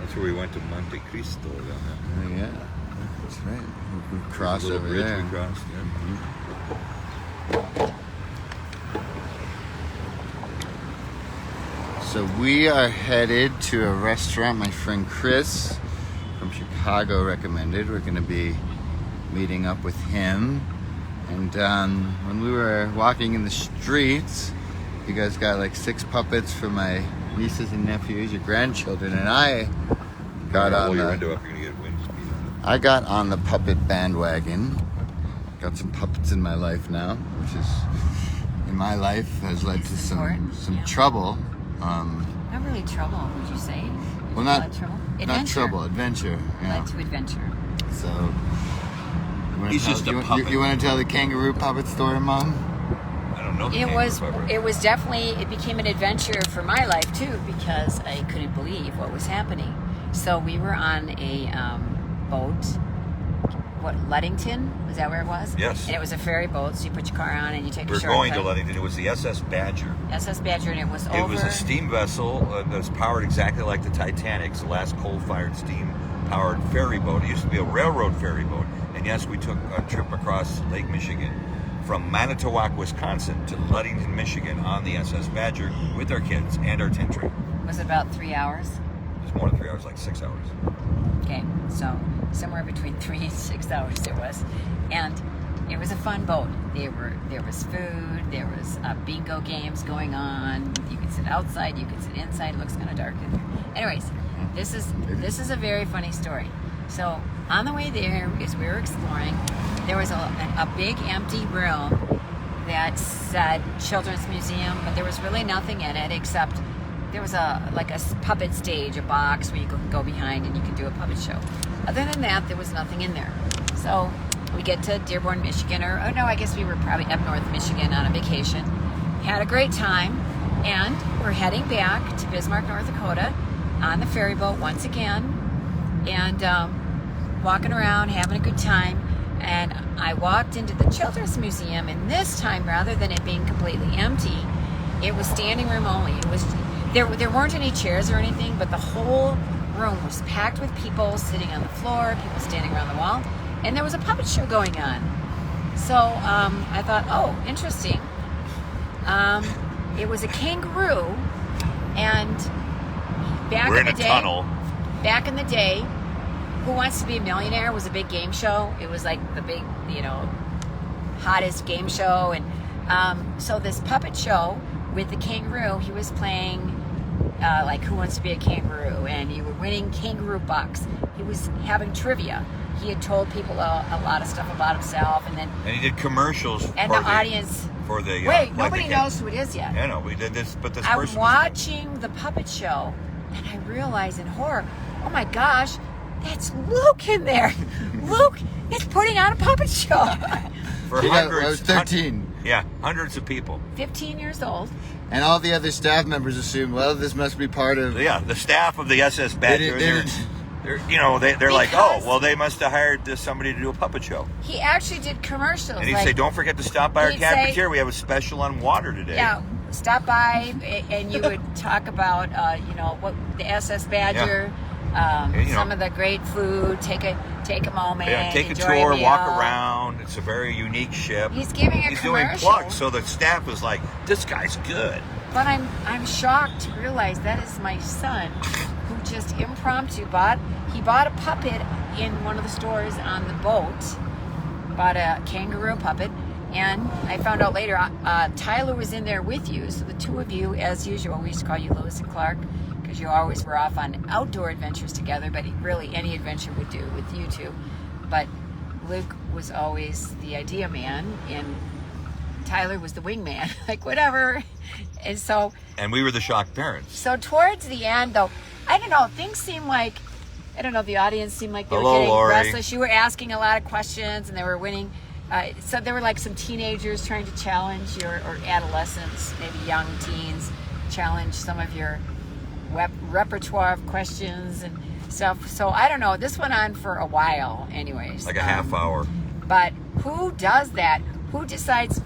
That's where we went to Monte Cristo. Down there. Oh, yeah. That's right. We crossed over bridge there. We crossed, So we are headed to a restaurant my friend Chris from Chicago recommended. We're going to be meeting up with him. And when we were walking in the streets, you guys got like 6 puppets for my nieces and nephews, your grandchildren, and I got on your window up, you're gonna get wind speed on it. I got on the puppet bandwagon. Got some puppets in my life now, which is in my life has led to some trouble. Not really trouble, would you say? Well, not trouble. Not trouble, adventure. Yeah. Led to adventure. So, He's just a puppet. You want to tell the kangaroo puppet story, Mom? I don't know. It was definitely, it became an adventure for my life too, because I couldn't believe what was happening. So we were on a boat. What, Ludington? Was that where it was? Yes. And it was a ferry boat, so you put your car on and you take a shortcut. We're going to Ludington. It was the SS Badger. SS Badger, and it was over. It was a steam vessel that was powered exactly like the Titanic. It's the last coal-fired steam-powered ferry boat. It used to be a railroad ferry boat. And yes, we took a trip across Lake Michigan from Manitowoc, Wisconsin to Ludington, Michigan on the SS Badger with our kids and our tent trip. Was it about 3 hours? It was more than 3 hours, like 6 hours. Okay, so somewhere between 3 and 6 hours it was. And it was a fun boat. There was food, there was bingo games going on. You could sit outside, you could sit inside. It looks kind of dark in there. Anyways, this is a very funny story. So on the way there, as we were exploring, there was a big empty room that said Children's Museum, but there was really nothing in it except there was a puppet stage, a box where you could go behind and you could do a puppet show. Other than that, there was nothing in there. So we get to Dearborn, Michigan, I guess we were probably up north Michigan on a vacation. Had a great time, and we're heading back to Bismarck, North Dakota on the ferry boat once again, and walking around, having a good time. And I walked into the Children's Museum, and this time, rather than it being completely empty, it was standing room only. It was there weren't any chairs or anything, but the whole room was packed with people sitting on the floor, people standing around the wall, and there was a puppet show going on. So I thought, oh, interesting. It was a kangaroo, and back in the day, Who Wants to Be a Millionaire was a big game show. It was like the big, hottest game show. And so this puppet show with the kangaroo, he was playing like Who Wants to Be a Kangaroo, and you were winning kangaroo bucks. He was having trivia. He had told people a lot of stuff about himself, and he did commercials and for the audience. For the nobody knows who it is yet. I know we did this, but this I'm person watching the puppet show, and I realize in horror, oh my gosh, that's Luke in there. Luke is putting on a puppet show. For hundreds. I was 13. Hundreds of people. 15 years old. And all the other staff members assumed, well, this must be part of... Yeah, the staff of the SS Badger. They're like, oh, well, they must have hired somebody to do a puppet show. He actually did commercials. And he'd say, don't forget to stop by our cafeteria. We have a special on water today. Yeah, stop by, and you would talk about, what the SS Badger, some of the great food. Take a moment. Yeah, take a tour, walk around. It's a very unique ship. He's giving a commercial. Doing plugs, so the staff was like, this guy's good. But I'm shocked to realize that is my son, who just impromptu bought a puppet in one of the stores on the boat, bought a kangaroo puppet, and I found out later Tyler was in there with you, so the two of you, as usual, we used to call you Lewis and Clark, because you always were off on outdoor adventures together, but really any adventure would do with you two. But Luke was always the idea man, and Tyler was the wingman, like whatever. And we were the shocked parents. So towards the end, though, I don't know, things seemed like, the audience seemed like they were getting Lori. restless. You were asking a lot of questions, and they were winning. So there were like some teenagers trying to challenge or adolescents, maybe young teens, challenge some of your repertoire of questions and stuff. So I don't know. This went on for a while anyways. Like a half hour. But who does that? Who decides,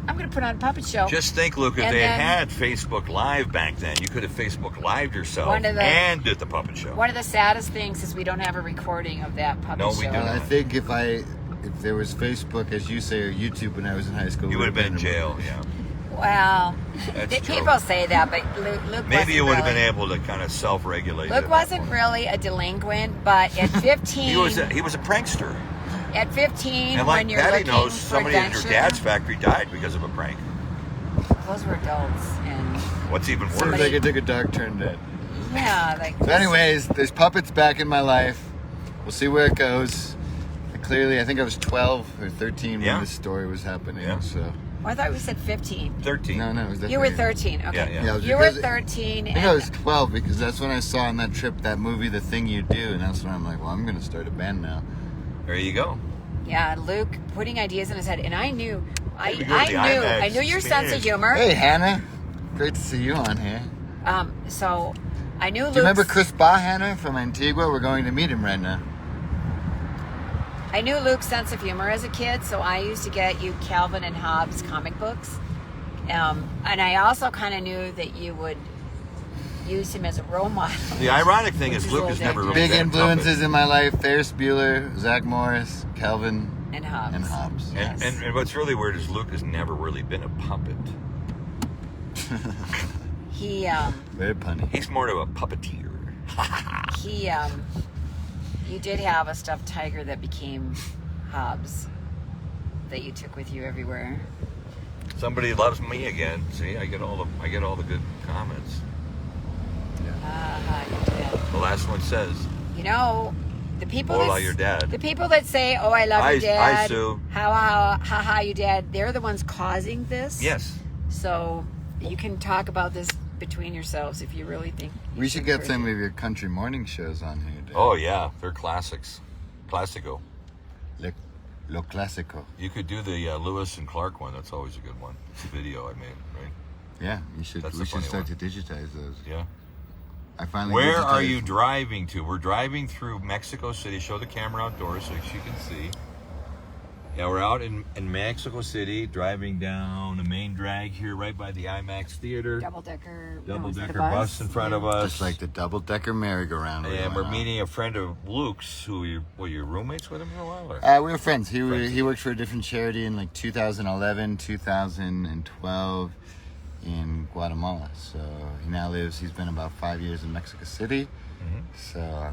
I'm going to put on a puppet show. Just think, Luke, if And they then- had Facebook Live back then, you could have Facebook Lived yourself One of the- and did the puppet show. One of the saddest things is we don't have a recording of that puppet No, show. we do Well, not. I think if there was Facebook, as you say, or YouTube when I was in high school, You would have been in jail, yeah. Well, That's true. people say that, but Luke Maybe you wasn't would have been really- able to kind of self-regulate. Luke at that wasn't point. really a delinquent, but at 15, He was a prankster. at 15, And like when you're Patty looking knows, for somebody at adventure, your dad's factory died because of a prank. those were adults, and What's even Seems worse? like it took a dark turn, Dad. yeah, like. So, anyways, there's puppets back in my life. We'll see where it goes. Clearly, I think I was 12 or 13 Yeah. when this story was happening. Yeah. So, Well, I thought we said 15. 13. no, it was You were definitely- 13. Okay. Yeah, yeah. Yeah, it was You were because- 13. I think I was 12 because that's when I saw on that trip that movie, The Thing You Do, and that's when I'm like, well, I'm going to start a band now. There you go. Yeah, Luke putting ideas in his head, and I knew, I we go to the IMAX knew your sense of experience. humor. Hey, Hannah. Great to see you on here. So I knew. Do you remember Chris Bahana from Antigua? We're going to meet him right now. I knew Luke's sense of humor as a kid, so I used to get you Calvin and Hobbes comic books, and I also kind of knew that you would use him as a role model. The ironic thing Which is is Luke a has little never really Big been a influences puppet. in my life: Ferris Bueller, Zach Morris, Calvin, And Hobbes. and Hobbs. And, Yes. and what's really weird is Luke has never really been a puppet. He Very punny. He's more of a puppeteer. you did have a stuffed tiger that became Hobbes that you took with you everywhere. Somebody loves me again. See, I get all the good comments. Your dad. The last one says, You know, the people Hola, that your dad. the people that say, "Oh, I love Hi, your dad," hi, Sue. ha, your dad. They're the ones causing this. yes. So you can talk about this between yourselves if you really think. you We should get encourage some it. of your country morning shows on here, Dad. Oh yeah, they're classics. Classico. Lo Clásico. You could do the Lewis and Clark one. That's always a good one. It's a video I made, right? Yeah, you should. That's We a should funny start one. to digitize those. Yeah. I finally. Where are digitized- you driving to? We're driving through Mexico City. Show the camera outdoors so you can see. Yeah, we're out in Mexico City, driving down the main drag here, right by the IMAX theater. double-decker Bus in front of us. Just like the double-decker merry-go-round. And we're meeting a friend of Luke's, who you roommates with him for a while? Or? We were friends. Friends. He worked for a different charity in like 2011, 2012 in Guatemala. So he's been about 5 years in Mexico City. Mm-hmm. So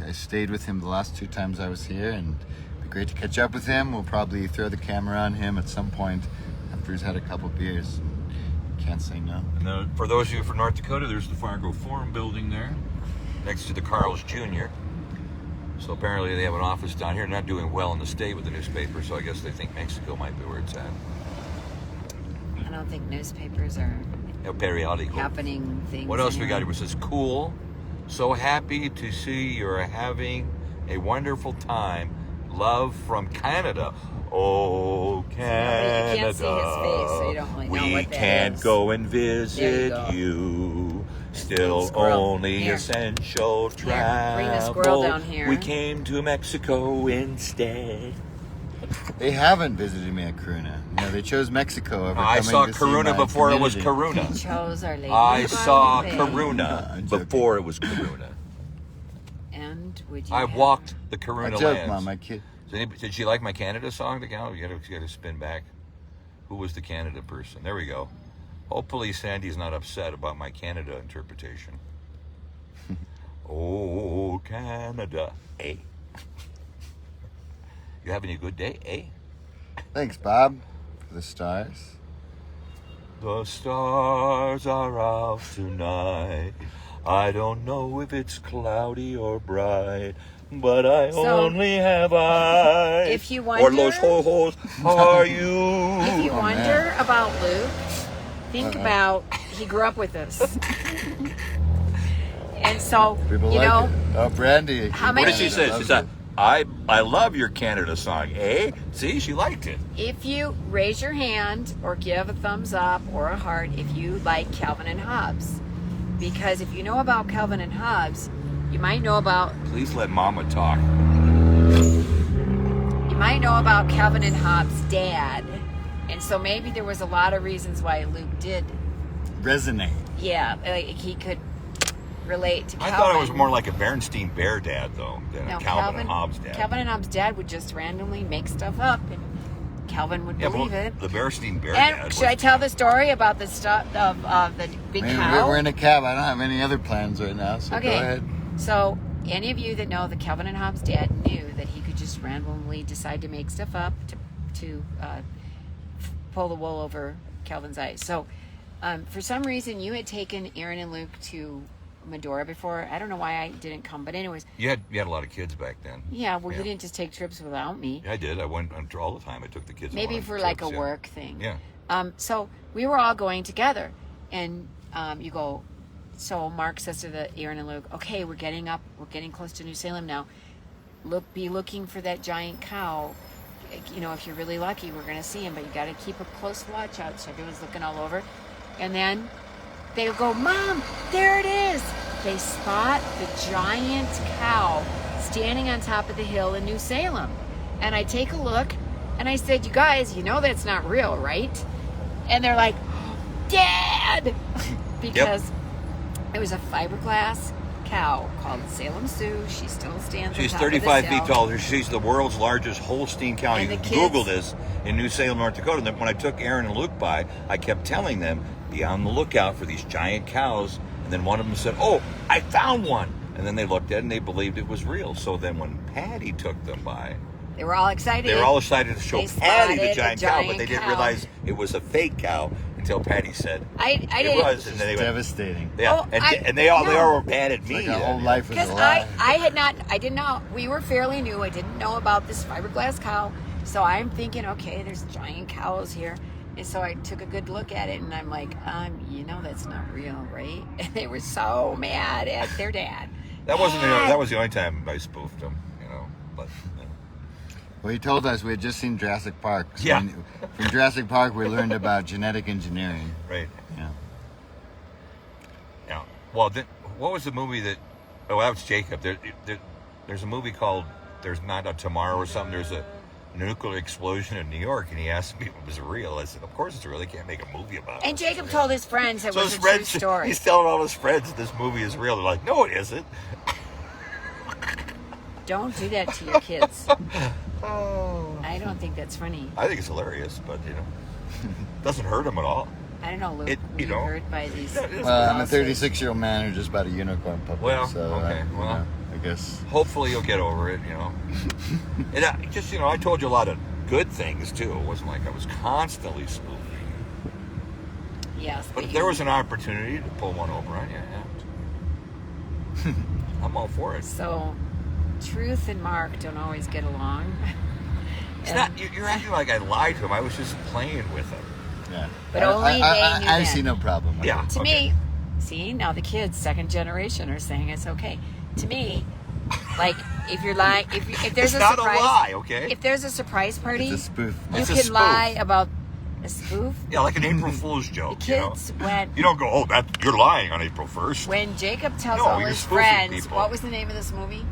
I stayed with him the last 2 times I was here, and it'd be great to catch up with him. We'll probably throw the camera on him at some point after he's had a couple beers. Can't say no. And then for those of you from North Dakota, there's the Fargo Forum building there, next to the Carl's Jr. So apparently they have an office down here. Not doing well in the state with the newspaper, so I guess they think Mexico might be where it's at. I don't think newspapers are El periódico. happening things. What else we got? anymore. It says, cool. So happy to see you're having a wonderful time. Love from Canada. Oh, Canada. you can't see his face, so you don't really know we what that can't is. go and There you visit go. you. Still Squirrel. only Here. essential Here, travel. bring the squirrel down here. We came to Mexico instead. They haven't visited me at Coruna. They chose Mexico over I coming saw to see Coruna my before it was community. Coruna. Chose Our Lady. I of saw Guadalupe. Coruna I'm joking. before it was Coruna. And would you? I have- walked the I Coruna joke, lands. Mom. My kid. Did she like my Canada song? The gal, you gotta spin back. Who was the Canada person? There we go. Hopefully Sandy's not upset about my Canada interpretation. Oh, Canada, eh? You having a good day, eh? Thanks, Bob, for the stars. The stars are out tonight. I don't know if it's cloudy or bright, but I So, only have eyes. if you or wonder- los ojos are you? If you Oh, wonder about Luke, think about he grew up with us, and so People you like know. it. Oh, Brandy. How What many- did she say? She Loves said, it. I love your Canada song, eh? See, she liked it. If you raise your hand or give a thumbs up or a heart if you like Calvin and Hobbes, because if you know about Calvin and Hobbes, you might know about Please let Mama talk. Calvin and Hobbes' dad, And so maybe there was a lot of reasons why Luke did. Resonate. Yeah, like he could relate to I Calvin. thought it was more like a Berenstein Bear dad, though, than No, a Calvin and Hobbes dad. Calvin and Hobbes' dad would just randomly make stuff up, and Calvin would believe it. The Berenstein Bear dad. And should I tell the story about the stuff of the big cow? We're in a cab. I don't have any other plans right now, so Okay. go ahead. So, any of you that know that Calvin and Hobbes' dad knew that he could just randomly decide to make stuff up to pull the wool over Calvin's eyes. So, for some reason, you had taken Aaron and Luke to Medora before. I don't know why I didn't come, but anyways, You had a lot of kids back then. yeah. Well, Yeah. you didn't just take trips without me. Yeah, I did. I went all the time. I took the kids. Maybe on for like a trips, yeah. work thing. Yeah. So we were all going together, and you go. So Mark says to the Aaron and Luke, "Okay, we're getting close to New Salem now. Be looking for that giant cow. You know, if you're really lucky, we're going to see him, but you got to keep a close watch out." So everyone's looking all over, and then they go, "Mom, there it is!" They spot the giant cow standing on top of the hill in New Salem, and I take a look, and I said, "You guys, you know that's not real, right?" And they're like, "Dad," because it was a fiberglass cow called Salem Sue. She still stands. She's on top of 35 this feet hill. tall. She's the world's largest Holstein cow. And You the can kids- Google this in New Salem, North Dakota. And then when I took Aaron and Luke by, I kept telling them, be on the lookout for these giant cows. And then one of them said, "Oh, I found one." And then they looked at it and they believed it was real. So then when Patty took them by, They were all excited. they were all excited to show They Patty the spotted giant the cow, giant but they didn't cow. realize it was a fake cow until Patty said I it didn't. was. And then they went, Devastating. yeah. Oh, and they all no. were mad at me. Like a whole life was Because a lie. I did not, we were fairly new. I didn't know about this fiberglass cow. So I'm thinking, okay, there's giant cows here. And so I took a good look at it and I'm like, you know, that's not real, right? And they were so mad at their dad. That wasn't Dad! that was the only time I spoofed them, you know. But Well, he told us we had just seen Jurassic Park. So Yeah. From Jurassic Park, we learned about genetic engineering. right. Yeah. Yeah. Well, what was the movie that? Oh, that was Jacob. There's a movie called "There's Not a Tomorrow" or something. There's a nuclear explosion in New York, and he asked me if it was real. I said, "Of course it's real. They can't make a movie about it." And Jacob told his friends it So was his a true friends, story. he's telling all his friends that this movie is real. They're like, "No, it isn't." Don't do that to your kids. Oh. I don't think that's funny. I think it's hilarious, but doesn't hurt him at all. I don't know, Luke. It- were you know, hurt by these. Yeah, it is. Well, I'm a lawsuits? 36-year-old man who just bought a unicorn puppy. Well, so, okay, you well. know, I guess. Hopefully you'll get over it, you know. And I told you a lot of good things too. It wasn't like I was constantly spoofing. Yes. But if there was an opportunity to pull one over on you, yeah. I'm all for it. So, Truth and Mark don't always get along. It's not. You're acting like I lied to him. I was just playing with him. Yeah. But only they knew I that. see no problem with Yeah. it. To Okay. me, see, now the kids, second generation, are saying it's okay. To me, like, if you're lying, if there's It's a not surprise, a lie, okay? if there's a surprise party, It's a spoof. you It's a can spoof. lie about a spoof. Yeah, like an April Fool's The joke. kids went. You don't go, "Oh, that you're lying on April 1st." When Jacob tells No, all you're his spoofing friends, people. what was the name of this movie?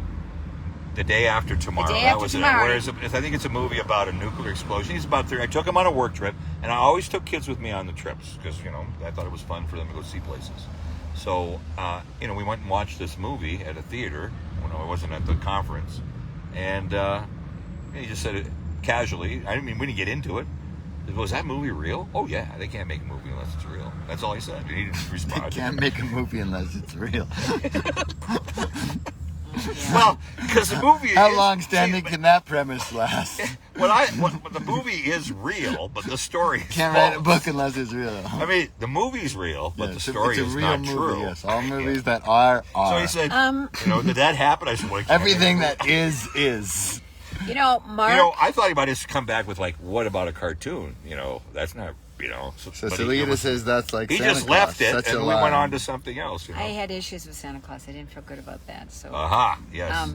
The Day After Tomorrow. The Day That After was Tomorrow. Whereas I think it's a movie about a nuclear explosion. He's about 30. I took him on a work trip, and I always took kids with me on the trips because I thought it was fun for them to go see places. So we went and watched this movie at a theater when I wasn't at the conference, and he just said it casually. I mean, we didn't get into it. Was that movie real? Oh yeah, they can't make a movie unless it's real. That's all he said. He didn't You respond. can't make a movie unless it's real. Yeah. Well, because the movie. How is- long standing see, can that premise last? the movie is real, but the story is Can't false. write a book unless it's real. I mean, the movie's real, but Yeah, the it's story it's a is real not movie, true. yes. All movies that are. So he said, did that happen? I said, well, I can't Everything make that is. You know, Mark. I thought he might just come back with like, what about a cartoon? That's not, So but he- Salida says that's like he Santa just Claus. left it, Such and a we lie. went on to something else. I had issues with Santa Claus. I didn't feel good about that. So, Aha, yes.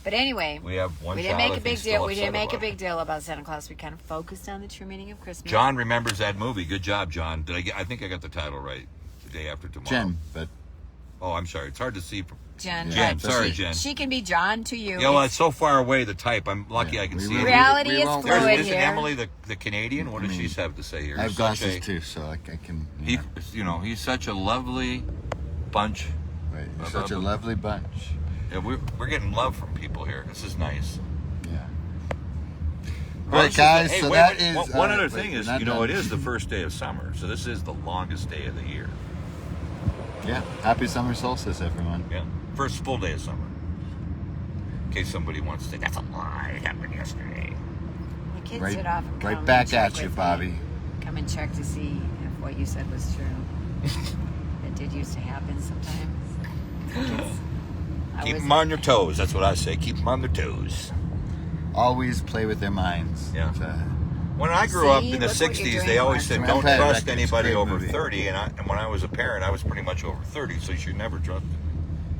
but anyway, we have one. we didn't child make I a big think's still deal. We didn't upset make a about big it. deal about Santa Claus. We kind of focused on the true meaning of Christmas. John remembers that movie. Good job, John. I think I got the title right. The Day After Tomorrow. Jen, but Oh, I'm sorry. It's hard to see. Jen. Jen, but sorry, she, Jen. She can be John to you. Yeah, well, it's so far away, the type. I'm lucky Yeah, I can we see will- it. Reality we is won't- fluid Isn't here. Emily the Canadian? What does she have to say here? I have Such glasses a- too, so I can. He, he's such a lovely bunch. Right, you're such a lovely bunch. Yeah, we're getting love from people here. This is nice. Yeah. Well, Right, this is guys. hey, so wait, that wait, is one other wait, thing we're is, not it done. is the first day of summer, so this is the longest day of the year. Yeah. Happy summer solstice, everyone. Yeah, first full day of summer. In case somebody wants to say that's a lie. It happened yesterday. The kids Right- would often right come back and check at you, with Bobby. me. Come and check to see if what you said was true. That did used to happen sometimes. Keep them on your toes. That's what I say. Keep them on their toes. Always play with their minds. Yeah. It's, When I grew up See, in the look what you're 60s, doing, they always Mark. said, It's don't Vampire trust Records, anybody great over movie. 30. And when I was a parent, I was pretty much over 30, so you should never trust them.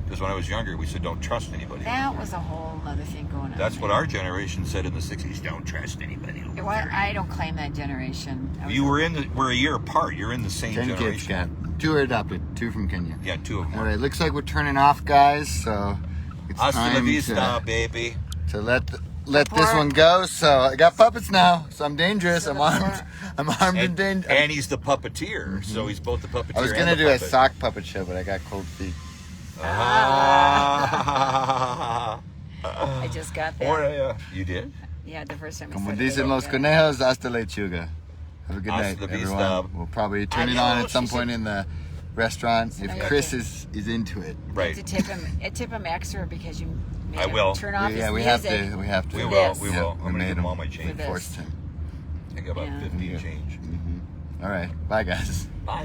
Because when I was younger, we said, don't trust anybody. That was a whole other thing going on. That's what there. our generation said in the 60s. Don't trust anybody over 30. Well, I don't claim that generation. I was- You were we're a year apart. You're in the same 10 kids generation. got 2 are adopted, 2 from Kenya. Yeah, 2 of them. All right, looks like we're turning off, guys. So it's Hasta la time vista, baby. to let this Before- one go. So I got puppets now, so I'm dangerous. So I'm before- armed. I'm armed and And, dangerous. and he's the puppeteer, so he's both the puppeteer I was and gonna the do a puppet. sock puppet show, but I got cold feet. Ah. I just got that. Or, you did? Yeah, the first time. I Como said it, dicen I los got it. conejos, hasta la lechuga. Have a good Hasta night, la vista. everyone. We'll probably turn it on at some point in the restaurant if Okay. Chris is into it. Right. To tip him extra because you made I him will. turn off Yeah, his we have music. to. We have to. We For will. this. We Yeah, will. we I'm going to made give him all my him. change. this. Forced him. I got about Yeah. 50 change. All right. Bye, guys. Bye.